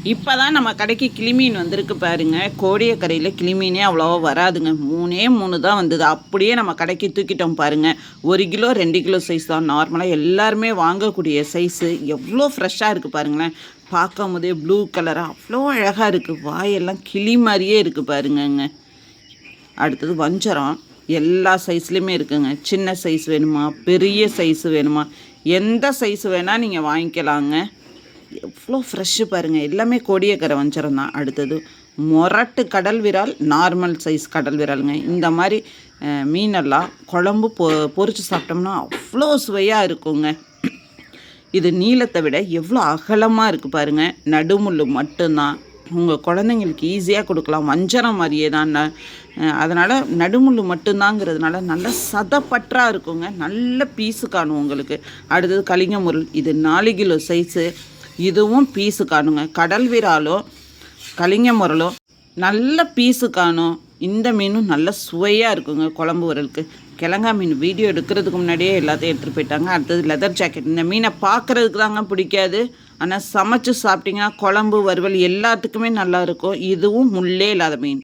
இப்போ தான் நம்ம கடைக்கு கிளிமீன் வந்திருக்கு பாருங்கள். கோடியக்கரையில் கிளிமீனே அவ்வளோவா வராதுங்க. 3 தான் வந்தது. அப்படியே நம்ம கடைக்கு தூக்கிட்டோம் பாருங்கள். 1 கிலோ 2 கிலோ சைஸ் தான் நார்மலாக எல்லாருமே வாங்கக்கூடிய சைஸு. எவ்வளோ ஃப்ரெஷ்ஷாக இருக்குது பாருங்களேன். பார்க்கும் போதே ப்ளூ கலராக அவ்வளோ அழகாக இருக்குது. வாயெல்லாம் கிளி மாதிரியே இருக்குது பாருங்கங்க. அடுத்தது வஞ்சரம் எல்லா சைஸ்லேயுமே இருக்குங்க. சின்ன சைஸ் வேணுமா, பெரிய சைஸு வேணுமா, எந்த சைஸு வேணால் நீங்கள் வாங்கிக்கலாங்க. எவ்வளோ ஃப்ரெஷ்ஷு பாருங்கள். எல்லாமே கோடியக்கரை வஞ்சரம் தான். அடுத்தது மொரட்டு கடல் விரால், நார்மல் சைஸ் கடல் விராலுங்க. இந்த மாதிரி மீனெல்லாம் குழம்பு பொரித்து சாப்பிட்டோம்னா அவ்வளோ சுவையாக இருக்குங்க. இது நீளத்தை விட எவ்வளோ அகலமாக இருக்குது பாருங்கள். நடுமுள்ளு மட்டும்தான். உங்கள் குழந்தைங்களுக்கு ஈஸியாக கொடுக்கலாம். வஞ்சரம் மாதிரியே தான். அதனால் நடுமுள்ளு மட்டும்தாங்கிறதுனால நல்ல சதப்பற்றாக இருக்குங்க. நல்ல பீஸு காணும் உங்களுக்கு. அடுத்தது கலிங்க முருள். இது 4 கிலோ சைஸு. இதுவும் பீஸு காணுங்க. கடல் விராலும் கலிங்க முரலும் நல்ல பீஸு காணும். இந்த மீனும் நல்ல சுவையாக இருக்குங்க குழம்பு உரலுக்கு. கிழங்கா மீன் வீடியோ எடுக்கிறதுக்கு முன்னாடியே எல்லாத்தையும் எடுத்துகிட்டு போயிட்டாங்க. அடுத்தது லெதர் ஜாக்கெட். இந்த மீனை பார்க்குறதுக்கு தாங்க பிடிக்காது, ஆனால் சமைச்சு சாப்பிட்டிங்கன்னா குழம்பு வறுவல் எல்லாத்துக்குமே நல்லாயிருக்கும். இதுவும் முள்ளே இல்லாத மீன்.